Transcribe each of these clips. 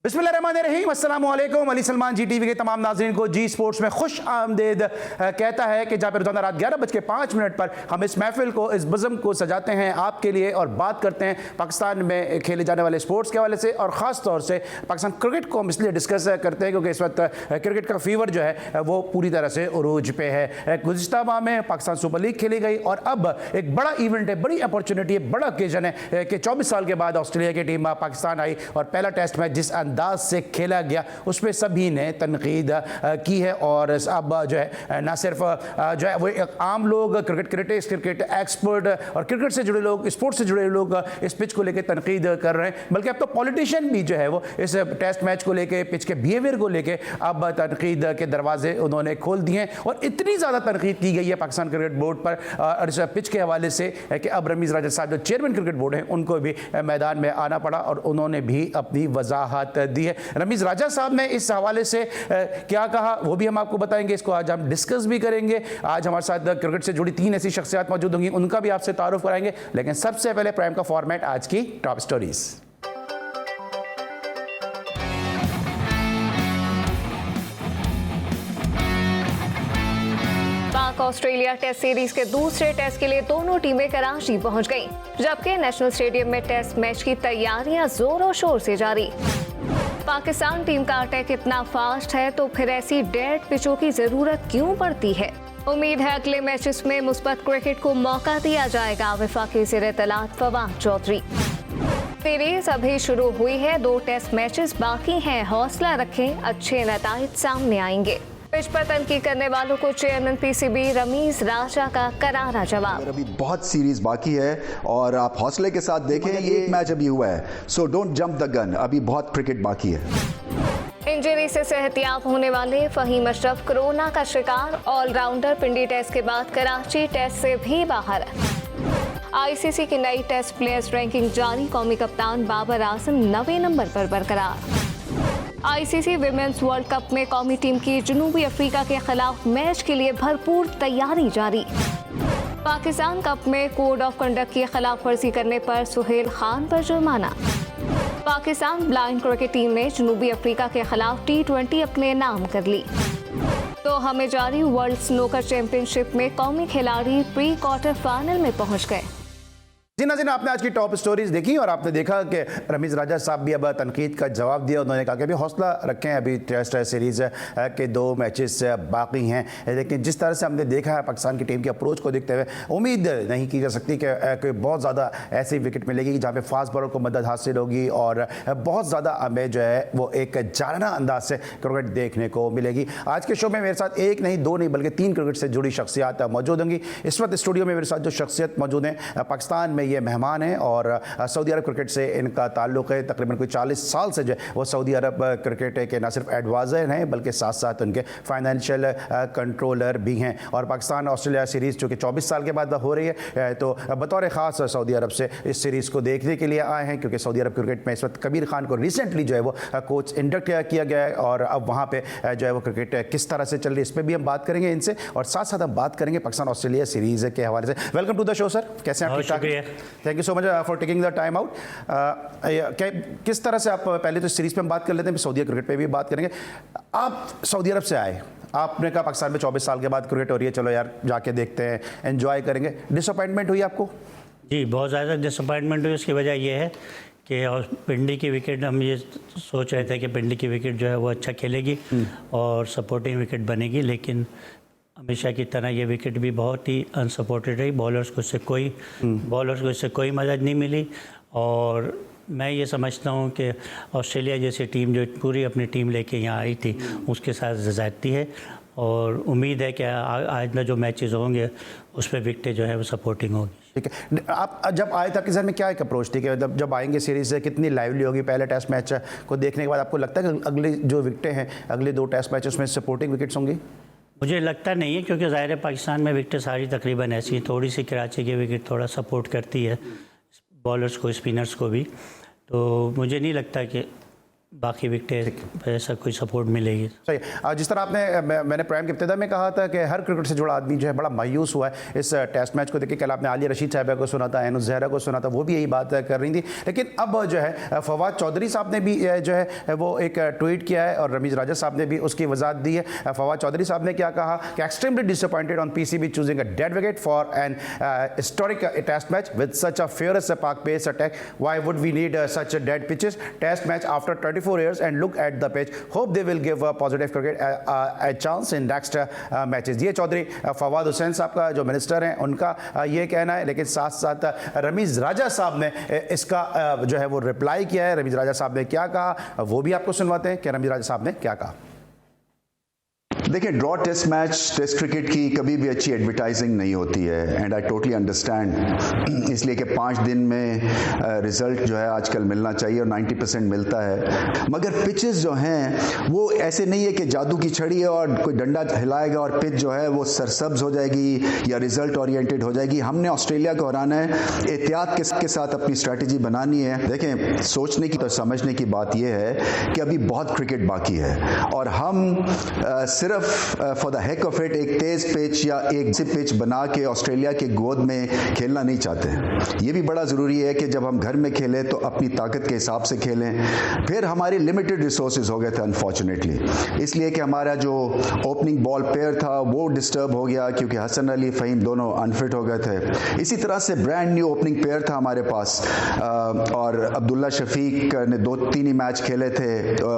बिस्मिल्लाहिर्रहमानिर्रहीम, अस्सलाम वालेकुम। अली सलमान जी टीवी के तमाम नाज़रीन को जी स्पोर्ट्स में खुश आमदेद कहता है कि जहाँ पर रोजाना रात 11:05 पर हम इस महफिल को, इस बज़म को सजाते हैं आपके लिए और बात करते हैं पाकिस्तान में खेले जाने वाले स्पोर्ट्स के हवाले से और ख़ास तौर से पाकिस्तान क्रिकेट को हम इसलिए डिस्कस करते हैं क्योंकि इस वक्त क्रिकेट का फीवर जो है वो पूरी तरह से उरूज पे है। गुज़िश्ता माह में पाकिस्तान सुपर लीग खेली गई और अब एक बड़ा इवेंट है, बड़ी अपॉर्चुनिटी है, बड़ा ओकेजन है कि 24 साल के बाद ऑस्ट्रेलिया की टीम पाकिस्तान आई और पहला टेस्ट मैच जिस अंदाज से खेला गया उस पर सभी ने तनकीद की है। और अब जो है ना सिर्फ जो है वो आम लोग, क्रिकेट एक्सपर्ट और क्रिकेट से जुड़े लोग, स्पोर्ट्स से जुड़े लोग इस पिच को लेकर तनकीद कर रहे हैं, बल्कि अब तो पॉलिटिशियन भी जो है वो इस टेस्ट मैच को लेकर, पिच के बिहेवियर को लेकर अब तनकीद के दरवाजे उन्होंने खोल दिए हैं। और इतनी ज़्यादा तनकीद की गई है पाकिस्तान क्रिकेट बोर्ड पर और इस पिच के हवाले से कि अब रमीज़ राजा साहब जो चेयरमैन क्रिकेट बोर्ड हैं उनको भी मैदान में आना पड़ा और उन्होंने भी अपनी वजाहत दी है। रमीज़ राजा साहब ने इस हवाले से क्या कहा वो भी हम आपको बताएंगे, इसको आज हम डिस्कस भी करेंगे। आज हमारे साथ क्रिकेट से जुड़ी 3 ऐसी शख्सियत मौजूद होंगी, उनका भी आपसे तारुफ कराएंगे। लेकिन सबसे पहले प्राइम का फॉर्मेट, आज की टॉप स्टोरीज। पाक ऑस्ट्रेलिया टेस्ट सीरीज के दूसरे टेस्ट के लिए दोनों टीमें कराची पहुंच गईं, जबकि नेशनल स्टेडियम में टेस्ट मैच की तैयारियां जोरों शोर से जारी। पाकिस्तान टीम का अटैक इतना फास्ट है तो फिर ऐसी डेड पिचों की जरूरत क्यों पड़ती है? उम्मीद है अगले मैचेस में मुस्बत क्रिकेट को मौका दिया जाएगा। वफाकी ज़ेर-ए-तलात फवाद चौधरी। सीरीज अभी शुरू हुई है, 2 टेस्ट मैचेस बाकी हैं, हौसला रखें, अच्छे नताइज सामने आएंगे। पिच पर तनकीद करने वालों को चेयरमैन पीसीबी रमीज राजा का करारा जवाब। अभी बहुत सीरीज बाकी है और आप हौसले के साथ देखें, ये मैच अभी हुआ है, so don't jump the gun, अभी बहुत क्रिकेट बाकी है। इंजरी से सेहतियाब होने वाले फहीम अशरफ कोरोना का शिकार, ऑलराउंडर पिंडी टेस्ट के बाद कराची टेस्ट से भी बाहर। आईसीसी की नई टेस्ट प्लेयर्स रैंकिंग जारी, कौमी कप्तान बाबर आजम 9वें नंबर पर बरकरार। आईसीसी विमेंस वर्ल्ड कप में कौमी टीम की जनूबी अफ्रीका के खिलाफ मैच के लिए भरपूर तैयारी जारी। पाकिस्तान कप में कोड ऑफ कंडक्ट की खिलाफ वर्जी करने पर सुहेल खान पर जुर्माना। पाकिस्तान ब्लाइंड क्रिकेट टीम ने जनूबी अफ्रीका के खिलाफ T20 अपने नाम कर ली। तो हमें जारी वर्ल्ड स्नूकर चैंपियनशिप में कौमी खिलाड़ी प्री क्वार्टर फाइनल में पहुंच गए। जी नाज़रीन, आपने आज की टॉप स्टोरीज देखी और आपने देखा कि रमीज़ राजा साहब भी अब तनकीद का जवाब दिया। उन्होंने कहा कि अभी हौसला रखें, अभी टेस्ट सीरीज़ के 2 मैचेस बाकी हैं। लेकिन जिस तरह से हमने देखा है पाकिस्तान की टीम की अप्रोच को देखते हुए उम्मीद नहीं की जा सकती कि बहुत ज़्यादा ऐसी विकेट मिलेगी जहाँ पे फास्ट बॉलर को मदद हासिल होगी और बहुत ज़्यादा हमें जो है वो एक जाना अंदाज से क्रिकेट देखने को मिलेगी। आज के शो में मेरे साथ 1 नहीं 2 नहीं बल्कि 3 क्रिकेट से जुड़ी शख्सियत मौजूद होंगी। इस वक्त स्टूडियो में मेरे साथ जो शख्सियत मौजूद हैं, पाकिस्तान में ये मेहमान हैं और सऊदी अरब क्रिकेट से इनका ताल्लुक़ है। तकरीबन कोई 40 साल से जो है वो सऊदी अरब क्रिकेट के न सिर्फ एडवाइज़र हैं बल्कि साथ साथ उनके फाइनेंशियल कंट्रोलर भी हैं। और पाकिस्तान ऑस्ट्रेलिया सीरीज़ जो कि 24 साल के बाद हो रही है, तो बतौर ख़ास सऊदी अरब से इस सीरीज़ को देखने के लिए आए हैं क्योंकि सऊदी अरब क्रिकेट में इस वक्त कबीर खान को रिसेंटली जो है वो कोच इंडक्ट किया गया है और अब वहाँ पर जो है वो क्रिकेट किस तरह से चल रही है इस पर भी हम बात करेंगे इनसे और साथ साथ हम बात करेंगे पाकिस्तान ऑस्ट्रेलिया सीरीज़ के हवाले से। Welcome to the show sir, कैसे हैं आप? Thank you so much for taking the time out. किस तरह से आप, पहले तो सीरीज पे हम बात कर लेते हैं, सऊदी क्रिकेट पे भी बात करेंगे। आप सऊदी अरब से आए, आपने कहा पाकिस्तान में 24 साल के बाद क्रिकेट हो रही है, चलो यार जाके देखते हैं, एंजॉय करेंगे। डिसअपॉइंटमेंट हुई आपको? जी, बहुत ज़्यादा डिसअपॉइंटमेंट हुई। उसकी वजह यह है कि और पिंडी की विकेट, हम ये सोच रहे थे कि पिंडी की विकेट जो है वो अच्छा खेलेगी और सपोर्टिंग विकेट बनेगी, लेकिन हमेशा की तरह ये विकेट भी बहुत ही अनसपोर्टेड रही। बॉलर्स को इससे कोई मदद नहीं मिली और मैं ये समझता हूँ कि ऑस्ट्रेलिया जैसी टीम जो पूरी अपनी टीम लेके यहाँ आई थी उसके साथ ज़्यादती है और उम्मीद है कि आइंदा जो मैचेस होंगे उस पर विकेटें जो है वो सपोर्टिंग होगी। ठीक है, आप जब आए थे आपके जहन में क्या एक अप्रोच थी कि जब आएंगे सीरीज़ से कितनी लाइवली होगी? पहले टेस्ट मैच को देखने के बाद आपको लगता है कि अगले जो विकेटें हैं, अगले 2 टेस्ट मैच उसमें सपोर्टिंग विकेट्स होंगी? मुझे लगता नहीं है क्योंकि ज़ाहिर है पाकिस्तान में विकेटें सारी तकरीबन ऐसी हैं। थोड़ी सी कराची की विकेट थोड़ा सपोर्ट करती है बॉलर्स को, स्पिनर्स को भी, तो मुझे नहीं लगता कि बाकी विकेट ऐसा कोई सपोर्ट मिलेगी। सही। जिस तरह आपने मैंने प्राइम के इब्तिदा में कहा था कि हर क्रिकेट से जुड़ा आदमी जो है बड़ा मायूस हुआ है इस टेस्ट मैच को देखिए। कल आपने आलिया रशीद साहिबा को सुना था, एनुस जहरा को सुना था, वो भी यही बात कर रही थी। लेकिन अब जो है फवाद चौधरी साहब ने भी जो है वो एक ट्वीट किया है और रमीज़ राजा साहब ने भी उसकी वजाहत दी है। फवाद चौधरी साहब ने क्या कहा कि extremely disappointed on PCB choosing a dead wicket for an historic test match with such a fearless park pace attack. Why would we need such a dead pitches test match after 24 years and look at the pitch. Hope they will give positive cricket a chance in next matches. ये चौधरी फवाद हुसैन साहब का जो minister हैं उनका ये कहना है। लेकिन साथ साथ रमीज़ राजा साहब ने इसका जो है वो रिप्लाई किया है। रमीज़ राजा साहब ने क्या कहा वो भी आपको सुनवाते हैं कि रमीज़ राजा साहब ने क्या कहा। देखिए, draw test match test cricket की कभी भी अच्छी एडवर्टाइजिंग नहीं होती है एंड आई टोटली अंडरस्टैंड, इसलिए कि 5 दिन में रिजल्ट जो है आजकल मिलना चाहिए और 90% मिलता है। मगर पिचेस जो हैं वो ऐसे नहीं है कि जादू की छड़ी है और कोई डंडा हिलाएगा और पिच जो है वो सरसब्ज हो जाएगी या रिजल्ट ओरिएंटेड हो जाएगी। हमने ऑस्ट्रेलिया को हराना है, एहतियात के साथ अपनी स्ट्रैटेजी बनानी है। देखें, सोचने की तो समझने की बात यह है कि अभी बहुत क्रिकेट बाकी है और हम सिर्फ for the heck of it एक तेज पिच या एक जिप पिच बना के ऑस्ट्रेलिया के गोद में खेलना नहीं चाहते। ये भी बड़ा ज़रूरी है कि जब हम घर में खेलें तो अपनी ताकत के हिसाब से खेलें। फिर हमारी लिमिटेड रिसोर्सेज हो गए थे अनफॉर्चुनेटली, इसलिए कि हमारा जो ओपनिंग बॉल पेयर था वो डिस्टर्ब हो गया क्योंकि हसन अली फ़हीम दोनों अनफिट हो गए थे। इसी तरह से ब्रांड न्यू ओपनिंग पेयर था हमारे पास और अब्दुल्ला शफीक ने 2-3 ही मैच खेले थे।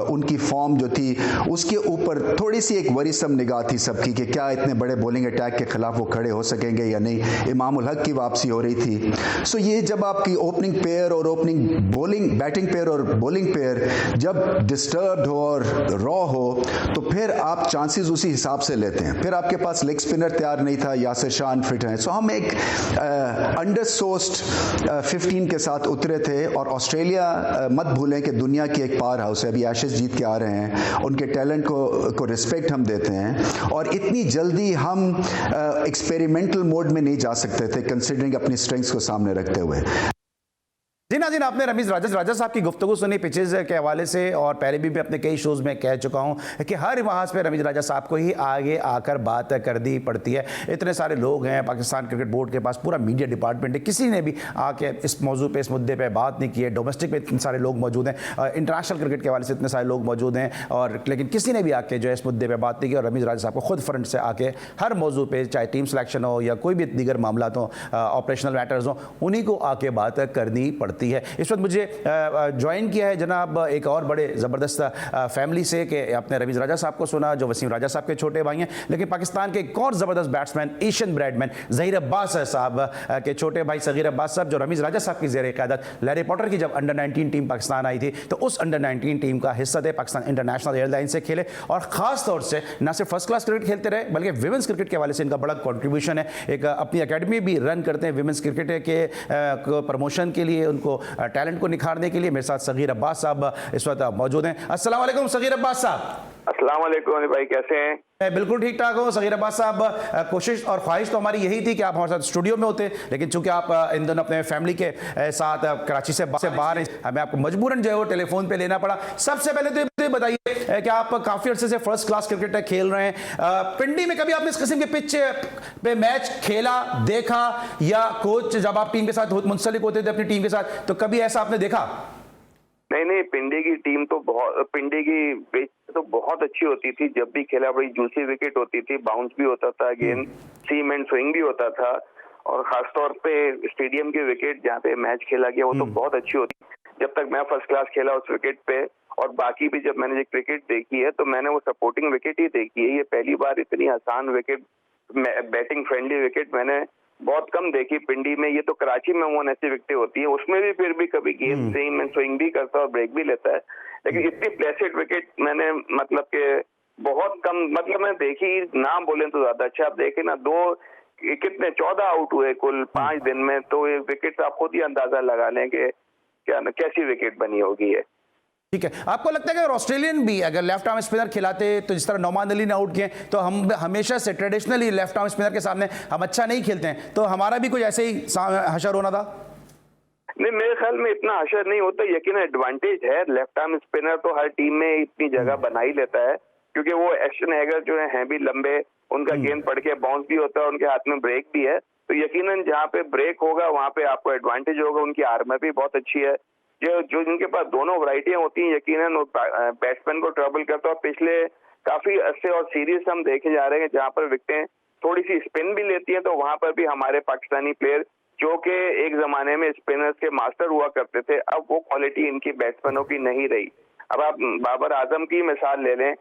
उनकी फॉर्म जो थी उसके ऊपर थोड़ी सी एक वरीसम निगाह थी सबकी कि क्या इतने बड़े बॉलिंग अटैक के खिलाफ वो खड़े हो सकेंगे या नहीं। इमाम उल हक की वापसी हो रही थी। सो ये जब आपकी ओपनिंग पेयर और बैटिंग पेयर और बॉलिंग पेयर जब डिस्टर्ब्ड हो और रॉ हो तो फिर आप चांसेस उसी हिसाब से लेते हैं। फिर आपके पास लेग स्पिनर तैयार नहीं था, यासिर शाह अनफिट हैं। सो हम एक अंडरसोर्स्ड 15 के साथ उतरे थे और ऑस्ट्रेलिया मत भूलें कि दुनिया की एक पावर हाउस है, अभी एशेज जीत के आ रहे हैं, उनके टैलेंट को रिस्पेक्ट हम देते हैं और इतनी जल्दी हम एक्सपेरिमेंटल मोड में नहीं जा सकते थे कंसिडरिंग अपनी स्ट्रेंथ्स को सामने रखते हुए। जी नाज़रीन, आपने रमीज़ राजा साहब की गुफ्तगू सुनी पिचेज़ के हवाले से और पहले भी मैं अपने कई शोज़ में कह चुका हूँ कि हर वहाँ पे रमीज़ राजा साहब को ही आगे आकर बात कर दी पड़ती है। इतने सारे लोग हैं, पाकिस्तान क्रिकेट बोर्ड के पास पूरा मीडिया डिपार्टमेंट है, किसी ने भी आके इस मौजू पे इस मुद्दे पे बात नहीं की है। डोमेस्टिक में इतने सारे लोग मौजूद हैं, इंटरनेशनल क्रिकेट के हवाले से इतने सारे लोग मौजूद हैं और लेकिन किसी ने भी आके जो है इस मुद्दे पर बात नहीं की। और रमीज़ राजा साहब को खुद फ्रंट से आके हर मौजू पर, चाहे टीम सिलेक्शन हो या कोई भी दीगर मामला हो, ऑपरेशनल मैटर्स हो, उन्हीं को आके बात करनी पड़ती है। इस वक्त मुझे ज्वाइन किया है जनाब एक और बड़े ज़बरदस्त फैमिली से कि आपने रमीज़ राजा साहब को सुना जो वसीम राजा साहब के छोटे भाई हैं, लेकिन पाकिस्तान के एक और ज़बरदस्त batsman Asian Bradman Zaheer Abbas साहब के छोटे भाई सगीर अब्बास साहब जो रमीज़ राजा साहब की ज़ेर क़यादत लैरी पॉटर की जब अंडर-19 टीम पाकिस्तान आई थी तो उस अंडर-19 टीम का हिस्सा थे। पाकिस्तान इंटरनेशनल एयरलाइन से खेले और ख़ास तौर से न सिर्फ फर्स्ट क्लास क्रिकेट खेलते रहे बल्कि विमेंस क्रिकेट के हवाले से इनका बड़ा कॉन्ट्रीब्यूशन है। एक अपनी अकेडमी भी रन करते हैं विमेंस क्रिकेट के प्रमोशन के लिए, उनको टैलेंट को निखारने के लिए। मेरे साथ सगीर अब्बास साहब इस वक्त मौजूद हैं। अस्सलाम वालेकुम सगीर अब्बास साहब। अस्सलाम वालेकुम भाई, कैसे हैं? मैं बिल्कुल ठीक ठाक हूँ सगीर अब्बास साहब। कोशिश और ख्वाहिश तो हमारी यही थी कि आप हमारे साथ स्टूडियो में होते, लेकिन चूंकि आप इन दोनों अपने फैमिली के साथ कराची से बाहर हैं, हमें आपको मजबूरन जो है वो टेलीफोन पे लेना पड़ा। सबसे पहले तो ये बताइए कि आप काफ़ी अर्से से फर्स्ट क्लास क्रिकेट खेल रहे हैं, पिंडी में कभी आपने इस किस्म के पिच पे मैच खेला, देखा या कोच जब आप टीम के साथ मुंसलिक होते थे अपनी टीम के साथ तो कभी ऐसा आपने देखा? नहीं, पिंडी की टीम तो पिंडी की पिच तो बहुत अच्छी होती थी। जब भी खेला बड़ी जूसी विकेट होती थी, बाउंस भी होता था, गेंद सीम एंड स्विंग भी होता था और खासतौर पे स्टेडियम की विकेट जहाँ पे मैच खेला गया वो तो बहुत अच्छी होती। जब तक मैं फर्स्ट क्लास खेला उस विकेट पे और बाकी भी जब मैंने क्रिकेट देखी है तो मैंने वो सपोर्टिंग विकेट ही देखी है। ये पहली बार इतनी आसान विकेट, बैटिंग फ्रेंडली विकेट मैंने बहुत कम देखी पिंडी में। ये तो कराची में वो ऐसी विकेटें होती है, उसमें भी फिर भी कभी गेंद सीम एंड स्विंग भी करता है और ब्रेक भी लेता है, लेकिन इतनी प्लेसेड विकेट मैंने मतलब के बहुत कम, मतलब मैं देखी, ना बोले तो ज्यादा अच्छा। आप देखे ना, कितने 14 आउट हुए कुल 5 दिन में, तो ये विकेट आप खुद ही अंदाजा लगा लें कि क्या कैसी विकेट बनी होगी ये। ठीक है, आपको लगता है कि अगर ऑस्ट्रेलियन भी अगर लेफ्ट आर्म स्पिनर खिलाते तो जिस तरह नौमान अली ने आउट किए तो हम हमेशा से ट्रेडिशनली लेफ्ट आर्म स्पिनर के सामने हम अच्छा नहीं खेलते हैं, तो हमारा भी कुछ ऐसे ही हशर होना था? नहीं, मेरे ख्याल में इतना असर नहीं होता, यकीन एडवांटेज है। लेफ्ट आर्म स्पिनर तो हर टीम में इतनी जगह बना ही लेता है, क्योंकि वो एक्शन हैगर जो है भी लंबे, उनका गेंद पड़ के बाउंस भी होता है, उनके हाथ में ब्रेक भी है, तो यकीनन जहाँ पे ब्रेक होगा वहाँ पे आपको एडवांटेज होगा। उनकी आर्मर भी बहुत अच्छी है, जो जिनके पास दोनों वैरायटियां होती हैं, यकीनन बैट्समैन को ट्रबल करता है। पिछले काफी अरसे और सीरीज हम देखे जा रहे हैं जहाँ पर विकेटें थोड़ी सी स्पिन भी लेती हैं, तो वहां पर भी हमारे पाकिस्तानी प्लेयर जो कि एक जमाने में स्पिनर्स के मास्टर हुआ करते थे, अब वो क्वालिटी इनकी बैट्समैनों की नहीं रही। अब आप बाबर आजम की मिसाल ले लें,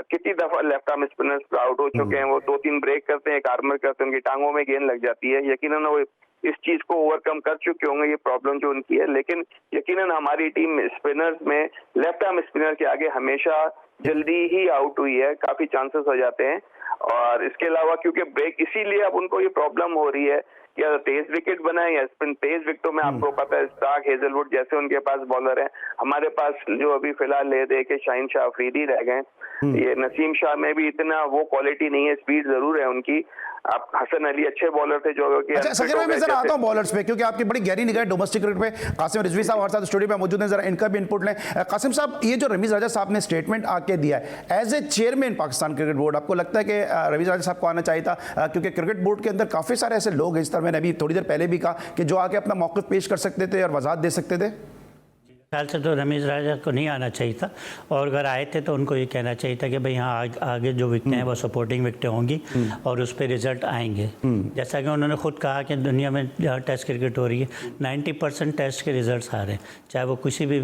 कितनी दफा लेफ्ट आर्म स्पिनर्स आउट हो चुके हैं, वो 2-3 ब्रेक करते हैं, एक आर्मर करते हैं, उनकी टांगों में गेंद लग जाती है। यकीनन वो इस चीज को ओवरकम कर चुके होंगे, ये प्रॉब्लम जो उनकी है, लेकिन यकीनन हमारी टीम स्पिनर्स में लेफ्ट आर्म स्पिनर के आगे हमेशा जल्दी ही आउट हुई है, काफी चांसेस हो जाते हैं। और इसके अलावा क्योंकि ब्रेक, इसीलिए अब उनको ये प्रॉब्लम हो रही है कि या तेज विकेट बनाए या स्पिन। तेज विकेटों में आपको पता है स्टार्क, हेजलवुड जैसे उनके पास बॉलर हैं, हमारे पास जो अभी फिलहाल ले दे के शाहीन शाह अफरीदी रह गए, ये नसीम शाह में भी इतना वो क्वालिटी नहीं है, स्पीड जरूर है उनकी। आप हसन अली अच्छे बॉलर थे जो कि अच्छा सकीर भाई, मैं जरा आता हूं बॉलर्स पे, क्योंकि आपकी बड़ी गहरी निगाह डोमेस्टिक क्रिकेट पे। कासिम रिजवी साहब हमारे साथ स्टूडियो में मौजूद हैं, जरा इनका भी इनपुट लें। कासिम साहब, ये जो रमीज राजा साहब ने स्टेटमेंट आके दिया है as a chairman Pakistan cricket board, आपको लगता है कि रमीज राजा साहब को आना चाहिए था? क्योंकि क्रिकेट बोर्ड के अंदर काफी सारे ऐसे लोग हैं, इस तरह मैंने अभी थोड़ी देर पहले भी कहा, कि जो आके अपना मौक़िफ़ पेश कर सकते थे और वजाहत दे सकते थे। ख्याल से तो रमीज राजा को नहीं आना चाहिए था, और अगर आए थे तो उनको ये कहना चाहिए था कि भाई हाँ आगे जो विकटें हैं वो सपोर्टिंग विकटें होंगी और उस पर रिजल्ट आएंगे। जैसा कि उन्होंने खुद कहा कि दुनिया में जहाँ टेस्ट क्रिकेट हो रही है 90% टेस्ट के रिजल्ट्स आ रहे हैं, चाहे वो किसी भी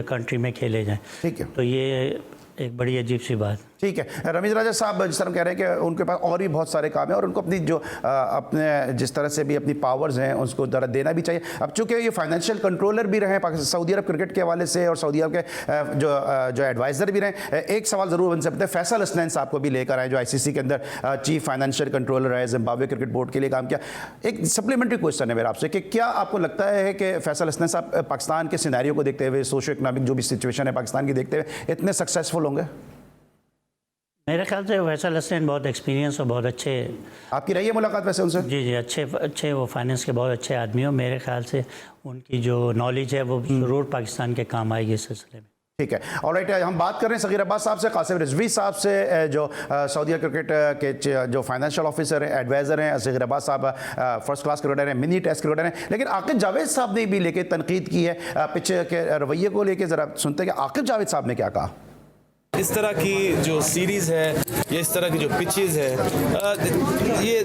कंट्री में खेले जाएँ। ठीक है, तो ये एक बड़ी अजीब सी बात। ठीक है, रमीज राजा साहब जिस तरह कह रहे हैं कि उनके पास और भी बहुत सारे काम है और उनको अपनी जो अपने जिस तरह से भी अपनी पावर्स हैं उसको ज़रा देना भी चाहिए। अब चूंकि ये फाइनेंशियल कंट्रोलर भी रहे हैं सऊदी अरब क्रिकेट के हवाले से, और सऊदी अरब के जो एडवाइज़र भी रहे, एक सवाल ज़रूर बन सकता है, फैसल हसनैन साहब को भी लेकर आए जो ICC के अंदर चीफ फाइनेंशियल कंट्रोलर है, जिम्बाब्वे क्रिकेट बोर्ड के लिए काम किया। एक सप्लीमेंट्री क्वेश्चन है मेरा आपसे कि क्या आपको लगता है कि फैसल हसनैन साहब पाकिस्तान के सिनेरियो को देखते हुए, सोशो इकनॉमिक जो भी सिचुएशन है पाकिस्तान की देखते हुए, इतने सक्सेसफुल होंगे? मेरे ख्याल से फैसल हसनैन बहुत एक्सपीरियंस और बहुत अच्छे। आपकी रही है मुलाकात वैसे उनसे? जी जी, अच्छे वो फाइनेंस के बहुत अच्छे आदमी हो। मेरे ख्याल से उनकी जो नॉलेज है वो ज़रूर पाकिस्तान के काम आएगी इस सिलसिले में। ठीक है, ऑलराइट, हम बात कर रहे हैं सगीर अब्बास साहब से, कासिम रिजवी साहब से, जो सऊदी क्रिकेट के जो फाइनेंशियल ऑफिसर हैं, एडवाइज़र हैं। सगीर अब्बास साहब फर्स्ट क्लास क्रिकेटर हैं, मिनी टेस्ट क्रिकेटर हैं, लेकिन आकिब जावेद साहब ने भी लेके तनकीद की है पिच के रवैये को लेके। ज़रा सुनते हैं कि आकिब जावेद साहब ने क्या कहा। इस तरह की जो सीरीज़ है या इस तरह की जो पिचेस है, ये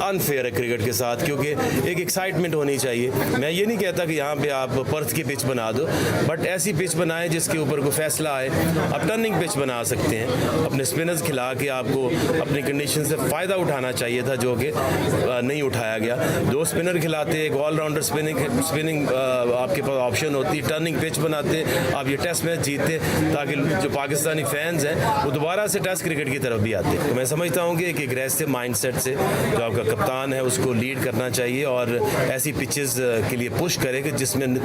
अनफेयर है क्रिकेट के साथ, क्योंकि एक एक्साइटमेंट होनी चाहिए। मैं ये नहीं कहता कि यहाँ पे आप पर्थ की पिच बना दो, बट ऐसी पिच बनाएं जिसके ऊपर कोई फैसला आए। आप टर्निंग पिच बना सकते हैं, अपने स्पिनर्स खिला के आपको अपनी कंडीशन से फ़ायदा उठाना चाहिए था, जो कि नहीं उठाया गया। 2 स्पिनर खिलाते, एक ऑलराउंडर स्पिनिंग आपके पास ऑप्शन होती, टर्निंग पिच बनाते, आप ये टेस्ट मैच जीतते, ताकि जो पाकिस्तानी फैंस हैं वो दोबारा से टेस्ट क्रिकेट की तरफ भी आते। तो मैं समझता हूँ कि एक एग्रेसिव माइंडसेट से जो आपका कप्तान है उसको लीड करना चाहिए और ऐसी पिचेस के लिए पुश करे कि जिसमें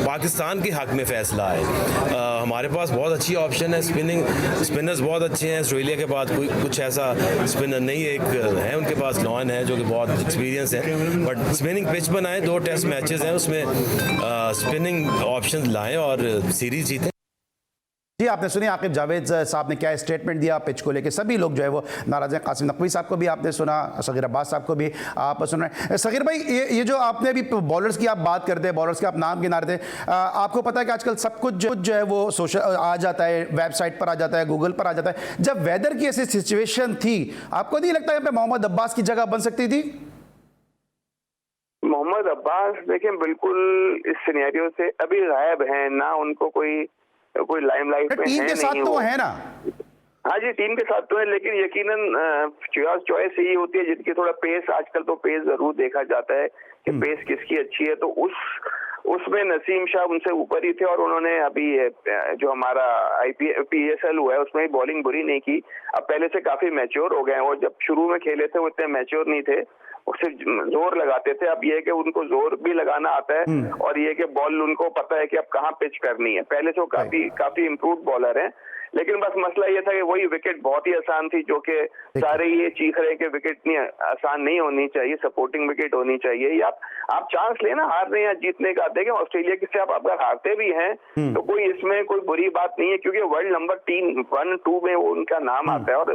पाकिस्तान के हक में फैसला आए। हमारे पास बहुत अच्छी ऑप्शन है, स्पिनर्स बहुत अच्छे हैं। ऑस्ट्रेलिया के बाद कोई कुछ ऐसा स्पिनर नहीं है, एक है उनके पास लॉन है जो कि बहुत एक्सपीरियंस है, बट स्पिनिंग पिच बनाएं। 2 टेस्ट मैचेस हैं उसमें स्पिनिंग ऑप्शन लाएं और सीरीज जीतें। जी, आपने सुनी आकिब जावेद साहब ने क्या स्टेटमेंट दिया पिच को लेके। सभी लोग जो है वो नाराज हैं। कासिम नकवी साहब को भी आपने सुना, सगीर अब्बास साहब को भी आप सुन रहे हैं। सगीर भाई, ये जो आपने अभी बॉलर्स की आप बात करते हैं, बॉलर्स के आप नाम गिना रहे थे, आपको पता है कि आजकल सब कुछ जो है वो सोशल आ जाता है, वेबसाइट पर आ जाता है, गूगल पर आ जाता है। जब वेदर की ऐसी सिचुएशन थी, आपको नहीं लगता यहाँ पे मोहम्मद अब्बास की जगह बन सकती थी? मोहम्मद अब्बास देखें बिल्कुल इस सिनेरियो से अभी गायब हैं ना, उनको कोई लाइमलाइट में टीम है के साथ नहीं, तो है ना। हाँ जी, टीम के साथ तो है, लेकिन यकीनन चॉइस यही होती है जिनकी थोड़ा पेस, आजकल तो पेस जरूर देखा जाता है कि पेस किसकी अच्छी है, तो उसमें नसीम शाह उनसे ऊपर ही थे। और उन्होंने अभी जो हमारा PSL हुआ है उसमें बॉलिंग बुरी नहीं की, अब पहले से काफी मैच्योर हो गए हैं। और जब शुरू में खेले थे वो इतने मैच्योर नहीं थे, सिर्फ जोर लगाते थे। अब ये है कि उनको जोर भी लगाना आता है और ये कि बॉल उनको पता है कि अब कहाँ पिच करनी है। पहले से वो काफी इम्प्रूव बॉलर हैं, लेकिन बस मसला ये था कि वही विकेट बहुत ही आसान थी, जो कि सारे ये चीख रहे कि विकेट इतनी आसान नहीं होनी चाहिए, सपोर्टिंग विकेट होनी चाहिए। या आप चांस लेना हारने या जीतने का। देखें ऑस्ट्रेलिया के से आप अगर हारते भी हैं तो कोई इसमें कोई बुरी बात नहीं है, क्योंकि वर्ल्ड नंबर 3, 1, 2 में वो उनका नाम आता है और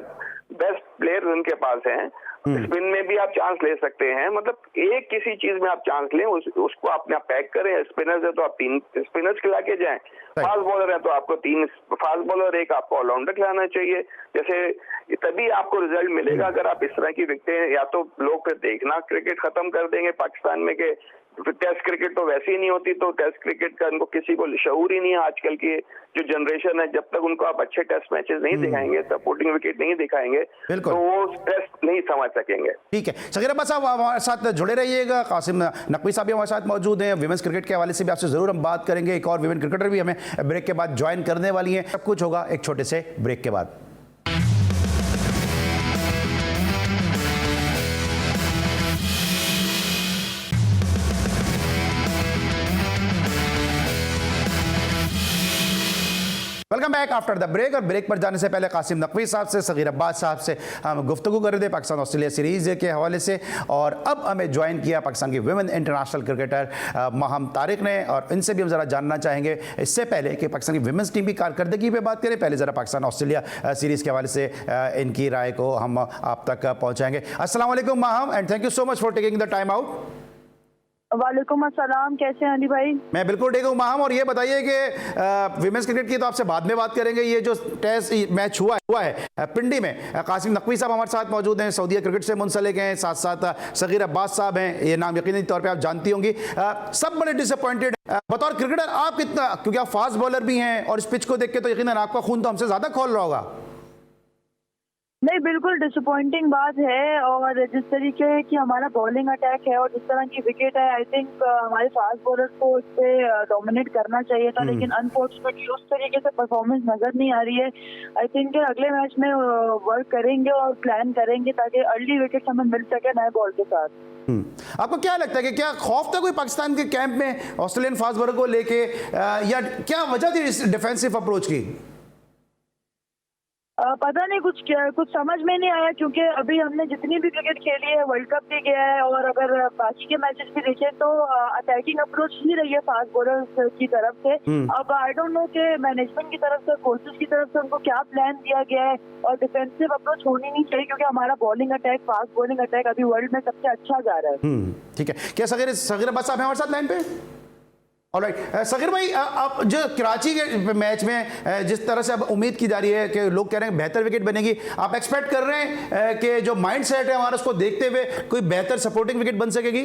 बेस्ट प्लेयर उनके पास हैं। स्पिन में भी आप चांस ले सकते हैं, मतलब एक किसी चीज में आप चांस लें, उसको अपने आप पैक करें। स्पिनर्स है तो आप 3 स्पिनर्स खिला के जाएं, फास्ट बॉलर है तो आपको 3 फास्ट बॉलर, एक आपको ऑलराउंडर खिलाना चाहिए। जैसे तभी आपको रिजल्ट मिलेगा। अगर आप इस तरह की विकेटें, या तो लोग फिर देखना क्रिकेट खत्म कर देंगे पाकिस्तान में के टेस्ट क्रिकेट तो वैसे ही नहीं होती, तो टेस्ट क्रिकेट का इनको किसी को शऊर ही नहीं है। आजकल की जो जनरेशन है, जब तक उनको आप अच्छे टेस्ट मैचेस नहीं दिखाएंगे, सपोर्टिंग विकेट नहीं दिखाएंगे, तो वो टेस्ट नहीं समझ सकेंगे। ठीक है, सगीर अब्बास साहब हमारे साथ जुड़े रहिएगा। कासिम नकवी साहब भी हमारे साथ मौजूद हैं। विमेंस क्रिकेट के हवाले से भी आपसे जरूर हम बात करेंगे। एक और विमेन क्रिकेटर भी हमें ब्रेक के बाद ज्वाइन करने वाली हैं। सब कुछ होगा एक छोटे से ब्रेक के बाद। Welcome back after the break. और ब्रेक पर जाने से पहले कासिम नकवी साहब से, सगीर अब्बास साहब से हम गुफ्तगू कर रहे थे पाकिस्तान ऑस्ट्रेलिया सीरीज के हवाले से। और अब हमें ज्वाइन किया पाकिस्तान की women international cricketer Maham Tariq ने, और इनसे भी हम ज़रा जानना चाहेंगे इससे पहले कि पाकिस्तान की विमेंस टीम की कारकर्दगी पे बात करें, पहले ज़रा पाकिस्तान ऑस्ट्रेलिया सीरीज़ के हवाले से इनकी राय को हम आप तक पहुँचाएंगे। अस्सलाम वालेकुम Maham, and thank you so much for taking the time out. वालेकुम अस्सलाम, कैसे हैं अली भाई? मैं बिल्कुल ठीक हूँ माहम। और ये बताइए कि विमेंस क्रिकेट की तो आपसे बाद में बात करेंगे। ये जो टेस्ट मैच हुआ है पिंडी में, कासिम नकवी साहब हमारे साथ मौजूद हैं, सऊदी क्रिकेट से मुंसलिक हैं, साथ साथ सगीर अब्बास साहब हैं, ये नाम यकीनी तौर पे आप जानती होंगी। सब बड़े डिसअपॉइंटेड बतौर क्रिकेटर आप कितना, क्योंकि आप फास्ट बॉलर भी हैं और इस पिच को देख के तो यकीनन आपका खून तो हमसे ज़्यादा खौल रहा होगा। नहीं, बिल्कुल डिसअपॉइंटिंग बात है। और जिस तरीके की हमारा बॉलिंग अटैक है और जिस तरह की विकेट है, आई थिंक हमारे फास्ट बॉलर को इस पे डोमिनेट करना चाहिए था, लेकिन अनफॉर्चुनेटली उस तरीके से परफॉर्मेंस नजर नहीं आ रही है। आई थिंक अगले मैच में वर्क करेंगे और प्लान करेंगे ताकि अर्ली विकेट हमें मिल सके नए बॉल के साथ। आपको क्या लगता है कि क्या खौफ था कोई पाकिस्तान के कैंप में ऑस्ट्रेलियन फास्ट बॉलर को लेके, या क्या वजह थी इस डिफेंसिव अप्रोच की? पता नहीं, कुछ समझ में नहीं आया, क्योंकि अभी हमने जितनी भी क्रिकेट खेली है, वर्ल्ड कप भी गया है, और अगर बाकी के मैचेस भी देखें तो अटैकिंग अप्रोच ही रही है फास्ट बॉलर्स की तरफ से। अब आई डोंट नो कि मैनेजमेंट की तरफ से, कोचेस की तरफ से उनको क्या प्लान दिया गया है, और डिफेंसिव अप्रोच होनी नहीं चाहिए, क्योंकि हमारा bowling attack, fast bowling attack अभी वर्ल्ड में सबसे अच्छा जा रहा है। ठीक है, क्या सगीर अब्बास साहब हैं हमारे साथ लाइन पे? ऑलराइट, सगीर भाई, आप जो कराची के मैच में जिस तरह से अब उम्मीद की जा रही है कि लोग कह रहे हैं बेहतर विकेट बनेगी, आप एक्सपेक्ट कर रहे हैं कि जो माइंड सेट है हमारा उसको देखते हुए कोई बेहतर सपोर्टिंग विकेट बन सकेगी?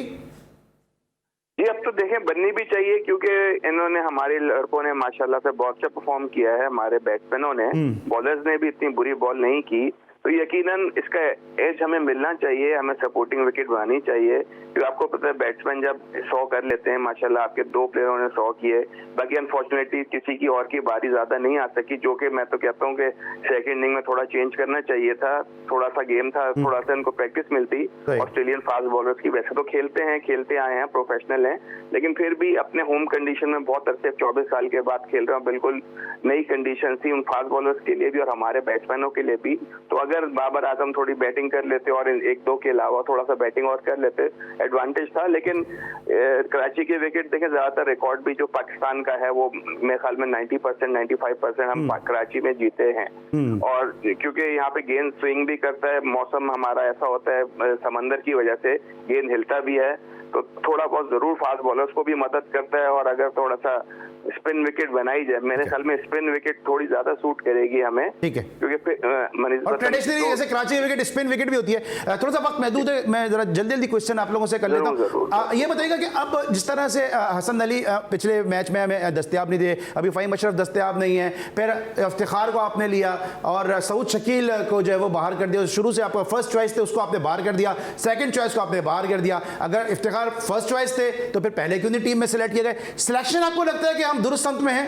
जी, अब तो देखें बननी भी चाहिए, क्योंकि इन्होंने, हमारे लड़कों ने माशाल्लाह से बहुत अच्छा परफॉर्म किया है। हमारे बैट्समैनों ने, बॉलर्स ने भी इतनी बुरी बॉल नहीं की, तो यकीनन इसका एज हमें मिलना चाहिए, हमें सपोर्टिंग विकेट बनानी चाहिए। क्योंकि आपको पता है बैट्समैन जब 100 कर लेते हैं, माशाल्लाह आपके 2 प्लेयरों ने 100 किए, बाकी अनफॉर्चुनेटली किसी की और की बारी ज्यादा नहीं आ सकी, जो कि मैं तो कहता हूँ कि सेकंड इनिंग में थोड़ा चेंज करना चाहिए था, थोड़ा सा गेम था, थोड़ा सा इनको प्रैक्टिस मिलती। ऑस्ट्रेलियन फास्ट बॉलर्स की वैसे तो खेलते आए हैं, प्रोफेशनल हैं, लेकिन फिर भी अपने होम कंडीशन में बहुत अरसे, 24 साल के बाद खेल रहे हैं, बिल्कुल नई कंडीशन थी उन फास्ट बॉलर्स के लिए भी और हमारे बैट्समैनों के लिए भी। तो अगर बाबर आजम थोड़ी बैटिंग कर लेते और 1-2 के अलावा थोड़ा सा बैटिंग और कर लेते, एडवांटेज था। लेकिन कराची के विकेट देखें, ज्यादातर रिकॉर्ड भी जो पाकिस्तान का है वो मेरे ख्याल में 90%, 95% हम कराची में जीते हैं। और क्योंकि यहाँ पे गेंद स्विंग भी करता है, मौसम हमारा ऐसा होता है, समंदर की वजह से गेंद हिलता भी है, तो थोड़ा बहुत जरूर फास्ट बॉलर्स को भी मदद करता है। और अगर थोड़ा सा स्पिन विकेट बनाई जाए, मेरे ख्याल में स्पिन विकेट थोड़ी ज्यादा सूट करेगी हमें, ठीक है, क्योंकि ट्रेडिशनली जैसे कराची विकेट स्पिन विकेट भी होती है। थोड़ा सा वक्त महदूद है, मैं जरा जल्दी क्वेश्चन आप लोगों से कर लेता हूँ। ये बताइएगा कि अब जिस तरह से हसन अली पिछले मैच में हमें दस्तयाब नहीं थे, अभी फ़हीम अशरफ दस्तयाब नहीं है, फिर इफ्तिखार को आपने लिया और सऊद शकील को जो है वो बाहर कर दिया। शुरू से आपका फर्स्ट चॉइस थे, उसको आपने बाहर कर दिया, सेकंड चॉइस को आपने बाहर कर दिया। अगर इफ्तिखार फर्स्ट चॉइस थे तो फिर पहले क्यों नहीं टीम में सिलेक्ट किए गए? सिलेक्शन आपको लगता है कि हम दुरुस्त संत में हैं?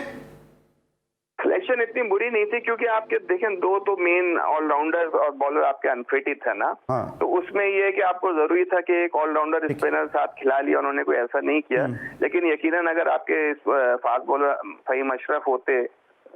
सिलेक्शन इतनी बुरी नहीं थी, क्योंकि आपके देखें 2 तो मेन ऑलराउंडर और बॉलर आपके अनफिट ही था ना। तो उसमें ये है कि आपको जरूरी था कि एक ऑलराउंडर स्पिनर साथ खिला लिया, उन्होंने कोई ऐसा नहीं किया। लेकिन यकीनन अगर आपके फास्ट बॉलर फ़हीम अशरफ होते,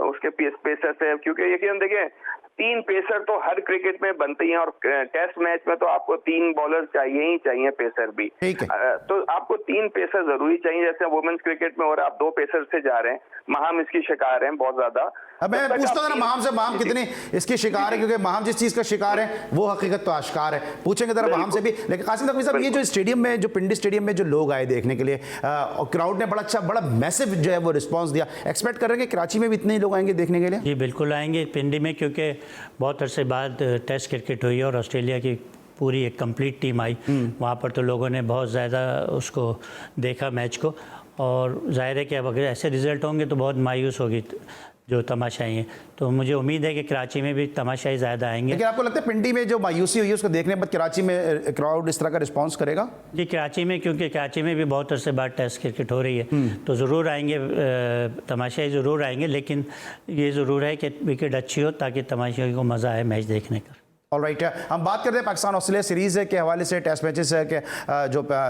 उसके पेसर से, क्योंकि यकीन देखिए 3 पेसर तो हर क्रिकेट में बनते ही हैं, और टेस्ट मैच में तो आपको 3 बॉलर चाहिए ही चाहिए, पेसर भी। ठीक है। तो आपको 3 पेसर जरूरी चाहिए। जैसे वुमेन्स क्रिकेट में, और आप 2 पेसर से जा रहे हैं, महाम इसकी शिकार हैं बहुत ज्यादा। अब मैं पूछता हूँ ना महाम से, महाम कितनी इसकी शिकार है, क्योंकि महाम जिस चीज का शिकार है वो हकीकत तो आश्कार है, पूछेंगे जरा महाम से भी। लेकिन कासिम नकवी साहब, ये जो स्टेडियम में, जो पिंडी स्टेडियम में जो लोग आए देखने के लिए, क्राउड ने बड़ा मैसिव जो है वो रिस्पांस दिया, एक्सपेक्ट कर रहे हैं कि कराची में भी इतने ही लोग आएंगे देखने के लिए? जी बिल्कुल आएंगे पिंडी में, क्योंकि बहुत अरसे बाद टेस्ट क्रिकेट हुई और ऑस्ट्रेलिया की पूरी एक कंप्लीट टीम आई वहाँ पर, तो लोगों ने बहुत ज़्यादा उसको देखा मैच को, और जाहिर है कि अब अगर ऐसे रिजल्ट होंगे तो बहुत मायूस होगी जो तमाशाई हैं। तो मुझे उम्मीद है कि कराची में भी तमाशाई ज़्यादा आएंगे। लेकिन आपको लगता है पिंडी में जो मायूसी हुई है उसको देखने के बाद कराची में क्राउड इस तरह का रिस्पांस करेगा? जी कराची में, क्योंकि कराची में भी बहुत अरसे बाद टेस्ट क्रिकेट हो रही है, तो ज़रूर आएंगे, तमाशाई ज़रूर आएंगे, लेकिन ये ज़रूर है कि विकेट अच्छी हो ताकि तमाशाई को मज़ा आए मैच देखने का। ऑलराइट, हम बात करते हैं पाकिस्तान ऑस्ट्रेलिया सीरीज़ के हवाले से, टेस्ट मैचेस है कि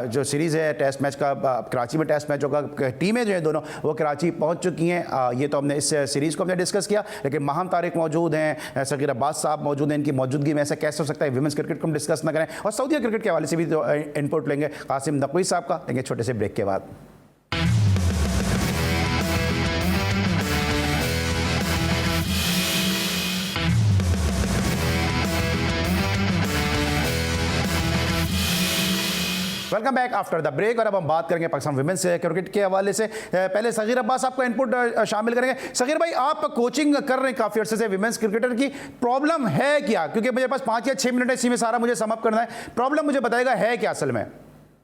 जो सीरीज़ है टेस्ट मैच का, कराची में टेस्ट मैच होगा, टीमें जो है दोनों वो कराची पहुंच चुकी हैं। ये तो हमने इस सीरीज़ को हमने डिस्कस किया, लेकिन माहम तारिक मौजूद हैं, सगीर अब्बास साहब मौजूद हैं, इनकी मौजूदगी में ऐसा कैसे हो सकता है विमेंस क्रिकेट को हम डिस्कस ना करें, और सऊदी क्रिकेट के हवाले से भी तो इनपुट लेंगे कासिम नकवी साहब का, लेंगे छोटे से ब्रेक के बाद। Welcome back after the break, और अब हम बात करेंगे पाकिस्तान विमेंस क्रिकेट के हवाले से। पहले सगीर अब्बास आपका इनपुट शामिल करेंगे। सगीर भाई, आप कोचिंग कर रहे हैं काफ़ी अर्से से, विमेंस क्रिकेटर की प्रॉब्लम है क्या? क्योंकि मेरे पास 5 या 6 मिनट है, इसी में सारा मुझे समअप करना है। प्रॉब्लम मुझे बताएगा है क्या असल में?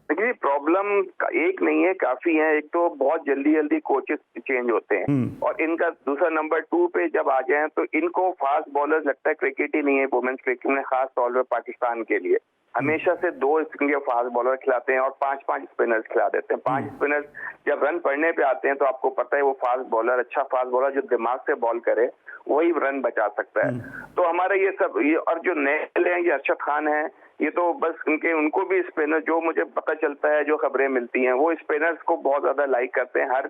देखिए प्रॉब्लम एक नहीं है, काफी है। एक तो बहुत जल्दी जल्दी कोचेस चेंज होते हैं, और इनका दूसरा नंबर 2 पे जब आ जाए तो इनको फास्ट बॉलर्स लगता है क्रिकेट ही नहीं है वुमेन्स क्रिकेट में, खास तौर पर पाकिस्तान के लिए। हमेशा से 2 इनके फास्ट बॉलर खिलाते हैं और 5-5 स्पिनर्स खिला देते हैं। 5 स्पिनर्स जब रन पड़ने पे आते हैं तो आपको पता है वो फास्ट बॉलर, अच्छा फास्ट बॉलर जो दिमाग से बॉल करे वही रन बचा सकता है। तो हमारा ये सब, ये और जो नए हैं ये अरशद खान है, ये तो बस उनको भी स्पिनर, जो मुझे पता चलता है, जो खबरें मिलती हैं, वो स्पिनर्स को बहुत ज्यादा लाइक करते हैं।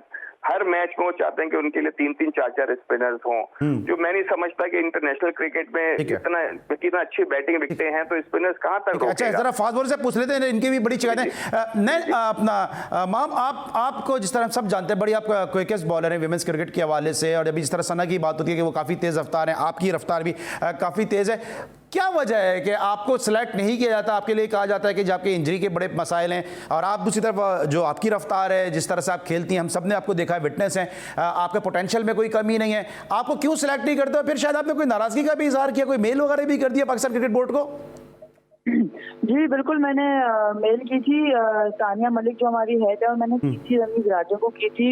हर मैच में वो चाहते हैं कि उनके लिए 3-3, 4-4 स्पिनर्स हों, जो मैं नहीं समझता कि इंटरनेशनल क्रिकेट में कितना अच्छी बैटिंग विकटे हैं, तो स्पिनर्स कहाँ तक रोकेगा? अच्छा, जरा फास्ट बॉलर से पूछ लेते हैं, इनकी भी बड़ी शिकायत है। नहीं अपना माम, आपको जिस तरह सब जानते हैं, बड़ी आप क्विकेस्ट बॉलर हैं विमेंस क्रिकेट के हवाले से, और अभी जिस तरह सना की बात होती है कि वो काफ़ी तेज़ रफ्तार है, आपकी रफ्तार भी काफ़ी तेज़ है। क्या वजह है कि आपको सिलेक्ट नहीं किया जाता? आपके लिए कहा जाता है कि जो आपके इंजरी के बड़े मसाइल हैं, और आप दूसरी तरफ जो आपकी रफ्तार है, जिस तरह से आप खेलती हैं, हम सब ने आपको देखा है, विटनेस है, आपके पोटेंशियल में कोई कमी नहीं है, आपको क्यों सिलेक्ट नहीं करते? फिर शायद आपने कोई नाराज़गी का भी इजहार किया, कोई मेल वगैरह भी कर दिया पाकिस्तान क्रिकेट बोर्ड को? जी बिल्कुल, मैंने मेल की थी तानिया मलिक जो हमारी हेड है, और मैंने की थी रमीज राजा को की थी।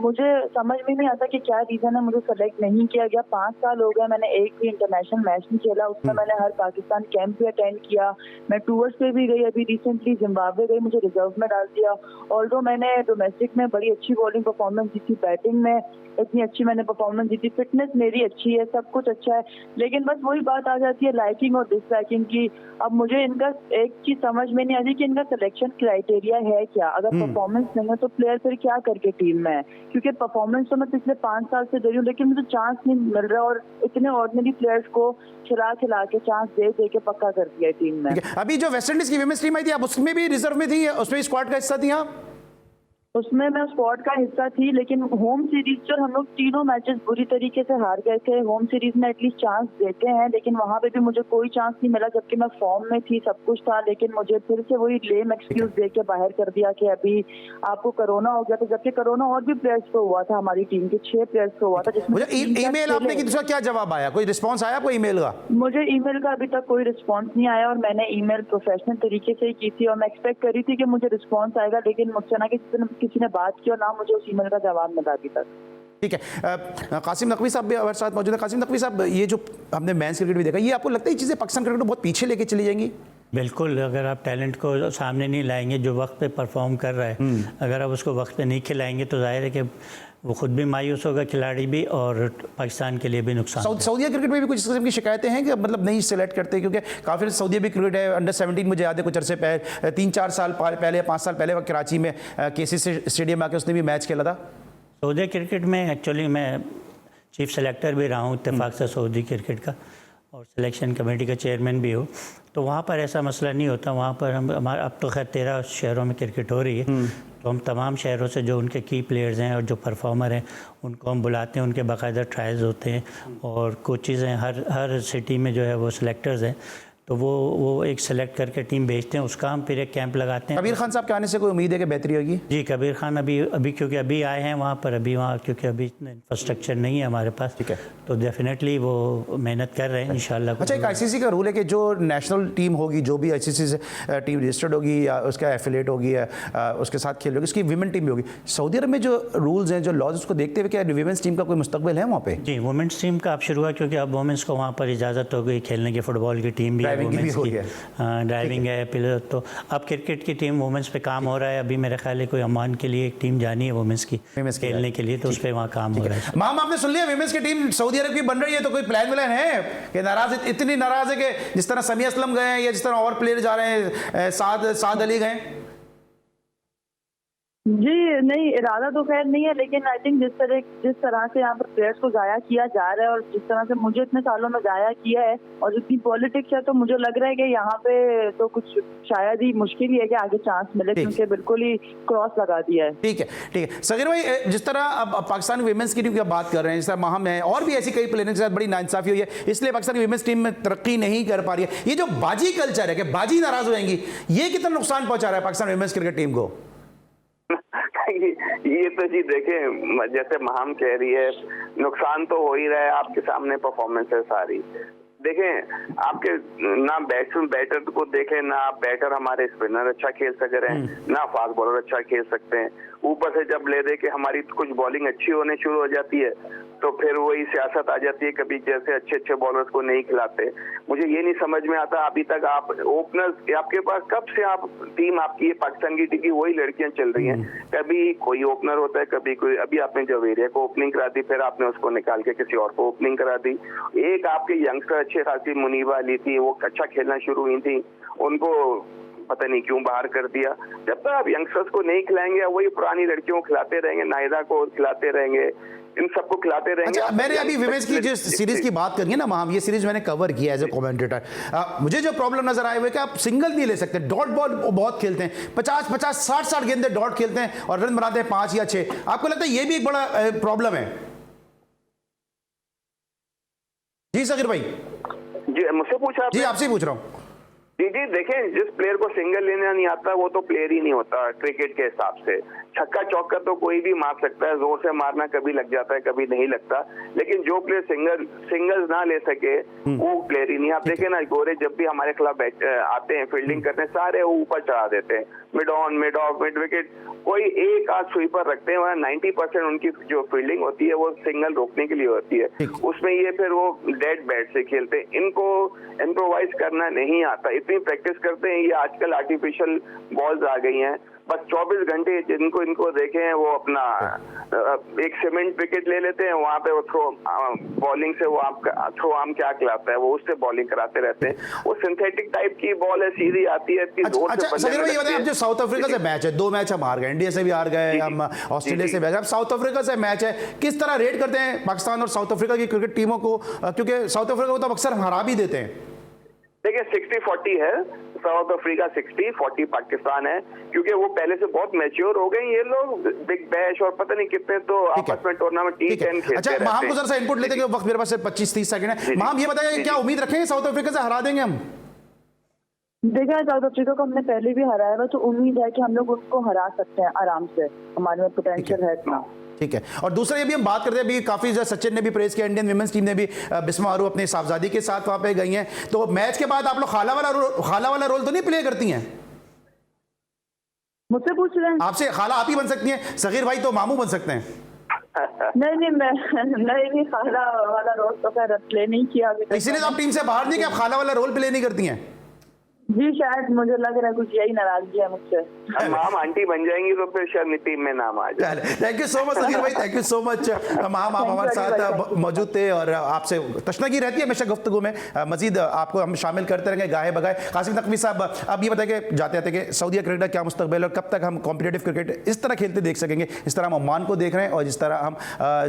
मुझे समझ में नहीं आता कि क्या रीज़न है मुझे सेलेक्ट नहीं किया गया। 5 साल हो गए, मैंने एक भी इंटरनेशनल मैच नहीं खेला। उसमें मैंने हर पाकिस्तान कैंप भी अटेंड किया, मैं टूर्स पे भी गई, अभी रिसेंटली जिम्बाब्वे गई, मुझे रिजर्व में डाल दिया। ऑल्दो मैंने डोमेस्टिक में बड़ी अच्छी बॉलिंग परफॉर्मेंस दी थी, बैटिंग में इतनी अच्छी मैंने परफॉर्मेंस दी थी, फिटनेस मेरी अच्छी है, सब कुछ अच्छा है, लेकिन बस वही बात आ जाती है लाइकिंग और डिसलाइकिंग की। अब मुझे इनका एक चीज समझ में नहीं आती कि इनका सिलेक्शन क्राइटेरिया है क्या? अगर परफॉर्मेंस नहीं है तो प्लेयर फिर क्या करके टीम में है? क्योंकि परफॉर्मेंस तो मैं पिछले 5 साल से दे रही हूँ, लेकिन मुझे चांस नहीं मिल रहा, और इतने ऑर्डिनरी प्लेयर्स को खिला के चांस दे के पक्का कर दिया टीम में। अभी जो वेस्ट इंडीज की विमेंस टीम आई थी, आप उसमें भी रिजर्व में थी, उसमें स्क्वाड का हिस्सा थी आप? उसमें मैं स्क्वाड का हिस्सा थी, लेकिन होम सीरीज जो हम लोग तीनों मैचेस बुरी तरीके से हार गए थे। होम सीरीज में एटलीस्ट चांस देते हैं, लेकिन वहां पे भी मुझे कोई चांस नहीं मिला, जबकि मैं फॉर्म में थी, सब कुछ था, लेकिन मुझे फिर से वही लेम एक्सक्यूज दे के बाहर कर दिया कि अभी आपको कोरोना हो गया था, जबकि कोरोना और भी प्लेयर्स को हुआ था, हमारी टीम के 6 प्लेयर्स को हुआ था। जिसमें ईमेल आपने की, दूसरा क्या जवाब आया? कोई रिस्पॉन्स आया आपको ईमेल का? मुझे ईमेल का अभी तक कोई रिस्पॉन्स नहीं आया, और मैंने ईमेल प्रोफेशनल तरीके से ही की थी, और मैं एक्सपेक्ट कर रही थी कि मुझे रिस्पॉन्स आएगा, लेकिन मुझसे ना किसी ने बात की और ना मुझे उस ईमेल का जवाब मिला अभी तक। ठीक है, कासिम नकवी साहब भी हमारे साथ मौजूद है। कासिम नकवी साहब, ये जो हमने मेंस क्रिकेट भी देखा, ये आपको लगता है ये चीज़ें पाकिस्तान क्रिकेट को बहुत पीछे लेके चली जाएंगी? बिल्कुल, अगर आप टैलेंट को सामने नहीं लाएंगे, जो वक्त पे परफॉर्म कर रहा है, अगर आप उसको वक्त पे नहीं खिलाएंगे तो जाहिर है कि वो खुद भी मायूस होगा, खिलाड़ी भी, और पाकिस्तान के लिए भी नुकसान। सऊदी क्रिकेट में भी कुछ इस किस्म की शिकायतें हैं कि मतलब नहीं सिलेक्ट करते? क्योंकि काफ़ी सऊदी भी क्रिकेट है, अंडर 17 मुझे याद है कुछ अरसे पहले, 3-4 साल पहले, 5 साल पहले कराची में KCC स्टेडियम आके उसने भी मैच खेला था। सऊदी क्रिकेट में एक्चुअली मैं चीफ सेलेक्टर भी रहा हूँ इत्तेफाक से सऊदी क्रिकेट का, और सिलेक्शन कमेटी का चेयरमैन भी हो, तो वहाँ पर ऐसा मसला नहीं होता। वहाँ पर हमारा अब तो खैर 13 शहरों में क्रिकेट हो रही है, तो हम तमाम शहरों से जो उनके की प्लेयर्स हैं और जो परफॉर्मर हैं उनको हम बुलाते हैं, उनके बाकायदा ट्रायल्स होते हैं और कोचेज़ हैं, हर सिटी में जो है वो सिलेक्टर्स हैं, तो वो एक सेलेक्ट करके टीम भेजते हैं, उसका हम फिर एक कैंप लगाते हैं। कबीर खान साहब के आने से कोई उम्मीद है कि बेहतरी होगी? जी, कबीर खान अभी क्योंकि अभी आए हैं वहाँ पर, अभी वहाँ क्योंकि अभी इतना इंफ्रास्ट्रक्चर नहीं है हमारे पास, ठीक है, तो डेफिनेटली वो मेहनत कर रहे हैं इंशाल्लाह। अच्छा, एक आईसीसी का रूल है कि जो नेशनल टीम होगी, जो भी आईसीसी से टीम रजिस्टर्ड होगी या उसका एफिलेट होगी या उसके साथ खेल होगी, उसकी विमेन टीम भी होगी। सऊदी अरब में जो रूल्स हैं, जो लॉज, उसको देखते हुए क्या वीमेंस टीम का कोई मुस्तकबिल है वहाँ पे? जी, वुमेंस टीम का अब शुरू हुआ क्योंकि अब वुमेंस को वहाँ पर इजाज़त हो गई खेलने की, फुटबॉल की टीम भी है, ड्राइविंग है, प्लेयर, तो अब क्रिकेट की टीम वुमेंस पे काम हो रहा है। अभी मेरे ख्याल है कोई अमान के लिए एक टीम जानी है वुमेंस की खेलने के लिए, तो उस पर वहाँ काम हो रहा है। माम, आपने सुन लिया विमेंस की टीम सऊदी अरब की बन रही है, तो कोई प्लान व्लान है कि नाराज, इतनी नाराज है कि जिस तरह समी असलम गए हैं या जिस तरह और प्लेयर जा रहे हैं, साद अली गए? जी नहीं, इरादा तो खैर नहीं है, लेकिन आई थिंक जिस तरह से यहाँ पर प्लेयर्स को जाया किया जा रहा है और जिस तरह से मुझे इतने सालों में जाया किया है और जितनी पॉलिटिक्स है, तो मुझे लग रहा है कि यहाँ पे तो कुछ शायद ही मुश्किल ही है कि आगे चांस मिले, क्योंकि बिल्कुल ही क्रॉस लगा दिया है। ठीक है सगीर भाई, जिस तरह अब पाकिस्तान वुमेन्स की टीम की बात कर रहे हैं, जिस तरह माहम है और भी ऐसी कई प्लेयर्स के साथ बड़ी नाइंसाफी हुई है, इसलिए पाकिस्तान की वुमेन्स टीम में तरक्की नहीं कर पा रही है। ये जो बाजी कल्चर है कि बाजी नाराज हो जाएंगी, ये कितना नुकसान पहुंचा रहा है पाकिस्तान वुमेन्स क्रिकेट टीम को? ये तो जी देखें, जैसे महाम कह रही है, नुकसान तो हो ही रहा है, आपके सामने परफॉर्मेंस है सारी। देखें, आपके ना बैटर को देखें, ना आप बैटर हमारे स्पिनर अच्छा खेल सक रहे हैं, ना फास्ट बॉलर अच्छा खेल सकते हैं। ऊपर से जब ले दे के हमारी कुछ बॉलिंग अच्छी होने शुरू हो जाती है, तो फिर वही सियासत आ जाती है, कभी जैसे अच्छे बॉलर्स को नहीं खिलाते। मुझे ये नहीं समझ में आता, अभी तक आप ओपनर्स आपके पास कब से आप टीम आपकी पाकिस्तान की टीम की वही लड़कियां चल रही हैं, कभी कोई ओपनर होता है, कभी कोई, अभी आपने जवेरिया को ओपनिंग करा दी, फिर आपने उसको निकाल के किसी और को ओपनिंग करा दी। एक आपके यंगस्टर अच्छे खासी मुनीबा अली थी, वो अच्छा खेलना शुरू हुई थी, उनको पता नहीं क्यों बाहर कर दिया। जब तक आप यंगस्टर्स को नहीं खिलाएंगे, वही पुरानी लड़कियों को खिलाते रहेंगे, नायदा को खिलाते रहेंगे, इन सबको खिलाते रहेंगे। अच्छा, मैंने अभी विमेंस की जो सीरीज की बात करी है ना महाम, ये सीरीज मैंने कवर किया एज ए कमेंटेटर। मुझे जो प्रॉब्लम नजर आया हुआ है कि आप सिंगल नहीं ले सकते, डॉट बॉल बहुत खेलते हैं, 50-50 60-60 गेंदे डॉट खेलते हैं और रन बनाते हैं 5 या 6। आपको लगता है ये भी एक बड़ा प्रॉब्लम है? जी सगीर भाई। जी, मुझसे पूछा? जी, आपसे पूछ रहा हूँ। जी देखें, जिस प्लेयर को सिंगल लेना नहीं आता वो तो प्लेयर ही नहीं होता क्रिकेट के हिसाब से। छक्का चौका तो कोई भी मार सकता है, जोर से मारना कभी लग जाता है, कभी नहीं लगता, लेकिन जो प्लेयर सिंगल्स ना ले सके वो प्लेयर ही नहीं। आप देखें ना, गोरे जब भी हमारे खिलाफ आते हैं फील्डिंग करने, सारे वो ऊपर चढ़ा देते हैं, mid on, mid of, mid wicket, कोई एक आध स्वीपर रखते हैं, वहाँ 90% उनकी जो फील्डिंग होती है वो सिंगल रोकने के लिए होती है, उसमें ये फिर वो डेड बैट से खेलते हैं। इनको इम्प्रोवाइज करना नहीं आता, इतनी प्रैक्टिस करते हैं। ये आजकल आर्टिफिशियल बॉल्स आ गई हैं, बस 24 घंटे जिनको इनको देखे हैं, वो अपना एक सीमेंट विकेट ले लेते हैं, वहाँ पे वो थ्रो बॉलिंग से वो थ्रो आर्म क्या खिलाता है, वो उससे बॉलिंग कराते रहते हैं। वो सिंथेटिक टाइप की बॉल है, सीधी आती है, इतनी जोर से। सगीर भाई, ये बताइए, अब जो साउथ अफ्रीका से मैच है, 2 मैच हम हार गए, इंडिया से भी हार गए, हम ऑस्ट्रेलिया से भी हार गए, अब साउथ अफ्रीका से मैच है, किस तरह रेट करते हैं पाकिस्तान और साउथ अफ्रीका की क्रिकेट टीमों को? क्योंकि साउथ अफ्रीका को तो अक्सर हरा भी देते हैं। देखिए, 60-40 है, साउथ अफ्रीका 60-40 पाकिस्तान है, क्योंकि वो पहले से बहुत मैच्योर हो गए ये लोग, बिग बैश और पता नहीं कितने तो आपस में टूर्नामेंट T10 खेलते अच्छा, महाम को जरा सा इनपुट लेते हैं, वक्त मेरे पास 25-30 सेकंड है। महाम, ये बताइए, क्या उम्मीद रखेंगे साउथ अफ्रीका से हरा देंगे हम? देखा, साउथ अफ्रीका को हमने पहले भी हराया हुआ, तो उम्मीद है कि हम लोग उनको हरा सकते हैं आराम से, हमारे में पोटेंशियल है इतना। ठीक है, और दूसरा ये भी हम बात करते हैं, अभी काफी सचिन ने भी प्रेस किया, इंडियन विमेंस टीम ने भी, बिस्मा आरू अपने साहबजादी के साथ वहां पे गई हैं, तो मैच के बाद आप लोग खाला वाला रोल तो नहीं प्ले करती हैं? मुझसे पूछ रहे हैं? आपसे खाला आप ही बन सकती हैं, सगीर भाई तो मामू बन सकते हैं। नहीं, मैं नहीं, खाला वाला रोल तो खैर प्ले नहीं किया अभी तक। इसीलिए तो आप टीम से बाहर नहीं कि आप खाला वाला रोल प्ले नहीं करती हैं? जी शायद मुझे लग रहा है कुछ यही नाराजगी है मुझसे। हम आंटी बन जाएंगी तो फिर शायद टीम में नाम आ जाए। Thank you so much Sagheer भाई, थैंक यू सो मच। हम हमारे साथ मौजूद थे और आपसे तशनगी रहती है हमेशा गुफ्तगू में, मजीद आपको हम शामिल करते रहेंगे गाहे बगाए। कासिम नकवी साहब, अब ये बताइए कि जाते जाते कि सऊदी क्रिकेट का क्या मुस्तकबिल और कब तक हम कॉम्पिटिटिव क्रिकेट इस तरह खेलते देख सकेंगे, इस तरह हम ओमान को देख रहे हैं और जिस तरह हम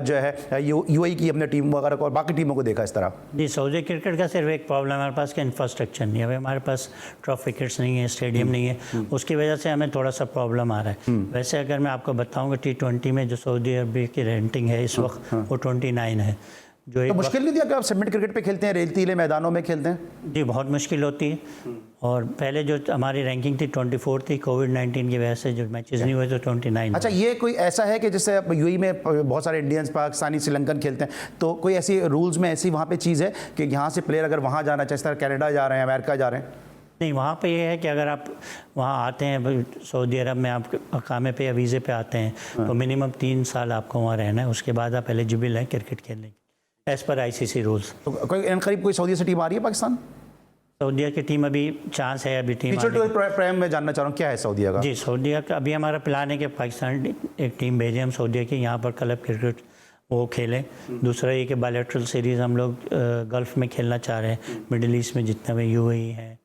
जो है यूएई की हमने टीम वगैरह को और बाकी टीमों को देखा इस तरह। जी, सऊदी क्रिकेट का सिर्फ एक प्रॉब्लम हमारे पास कि इंफ्रास्ट्रक्चर नहीं है। अभी हमारे पास ट्रॉफ विकेट्स नहीं है, स्टेडियम नहीं है, उसकी वजह से हमें थोड़ा सा प्रॉब्लम आ रहा है। वैसे अगर मैं आपको बताऊं कि T20 में जो सऊदी अरब की रेटिंग है इस वक्त वो 29 है। जो तो मुश्किल नहीं थी कि आप सबमिट क्रिकेट पे खेलते हैं, रेतीले मैदानों में खेलते हैं? जी, बहुत मुश्किल होती है। और पहले जो हमारी रैंकिंग थी 24 थी, कोविड-19 की वजह से जो मैचेस नहीं हुए तो 29। अच्छा, ये कोई ऐसा है कि जैसे यूएई में बहुत सारे इंडियंस, पाकिस्तानी, श्रीलंकन खेलते हैं, तो कोई ऐसी रूल्स में ऐसी वहाँ पे चीज़ है कि यहाँ से प्लेयर अगर वहाँ जाना चाहे, कनाडा जा रहे हैं, अमेरिका जा रहे हैं? नहीं, वहाँ पे ये है कि अगर आप वहाँ आते हैं सऊदी अरब में, आप अकामे पे या वीज़े पे आते हैं तो मिनिमम 3 साल आपको वहाँ रहना है, उसके बाद आप एलिजिबल हैं क्रिकेट खेलने की एज़ पर ICC रूल्स। तो कोई करीब कोई सऊदी से टीम आ रही है पाकिस्तान? सऊदीया की टीम अभी चांस है, अभी टीम प्रेम में जानना चाह रहा हूँ क्या है सऊदीया का? जी, सऊदीया का अभी हमारा प्लान है कि पाकिस्तान एक टीम भेजें हम सऊदीया की, यहाँ पर क्लब क्रिकेट वो खेलें। दूसरा ये कि बायलैटरल सीरीज़ हम लोग गल्फ़ में खेलना चाह रहे हैं, मिडिल ईस्ट में जितने में UAE है,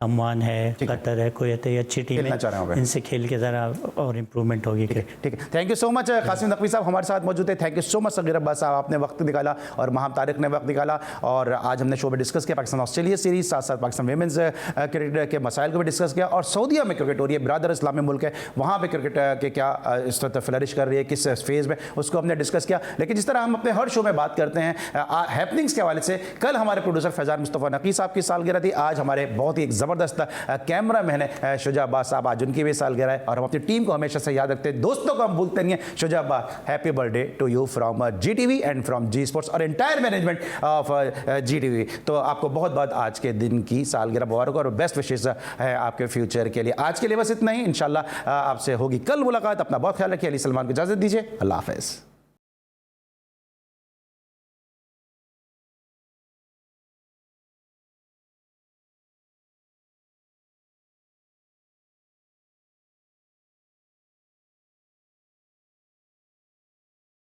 अमान है, कतर है, कोई अच्छी टीम है, इनसे खेल के ज़रा और इम्प्रूवमेंट होगी। ठीक है, thank you so much. Qasim Naqvi साहब हमारे साथ मौजूद थे। Thank you so much Sagheer Abbas साहब, आपने वक्त निकाला और महाम तारिक ने वक्त निकाला और आज हमने शो में डिस्कस किया पाकिस्तान ऑस्ट्रेलिया सीरीज, साथ साथ पाकिस्तान वेमेंस क्रिकेट के मसाइल को भी डिस्कस किया और सऊदीया में क्रिकेट हो रही है, बिरादर इस्लामी मुल्क है, वहाँ पर क्रिकेट के क्या इस वक्त फ्लरिश कर रही है, किस फेज़ में, उसको हमने डिस्कस किया। लेकिन जिस तरह हम अपने हर शो में बात करते हैं हैपनिंग्स के हवाले से, कल हमारे प्रोड्यूसर फैज़ान मुस्तफ़ा नकी साहब की सालगिरह थी, आज हमारे बहुत ही एक ज़बरदस्त कैमरा मैन है शुजा अब्बास साहब, आज उनकी भी सालगिरह है और हम अपनी टीम को हमेशा से याद रखते हैं, दोस्तों को हम भूलते नहीं हैं। Shuja Abbas, happy birthday to you from GTV and from G sports और एंटायर मैनेजमेंट ऑफ GTV। तो आपको बहुत बहुत आज के दिन की सालगिरह मुबारक और बेस्ट विशेष है आपके फ्यूचर के लिए। आज के लिए बस इतना ही, इंशाल्लाह आपसे होगी कल मुलाकात। अपना बहुत ख्याल रखिए। अली सलमान को इजाज़त दीजिए, अल्लाह हाफ़िज़।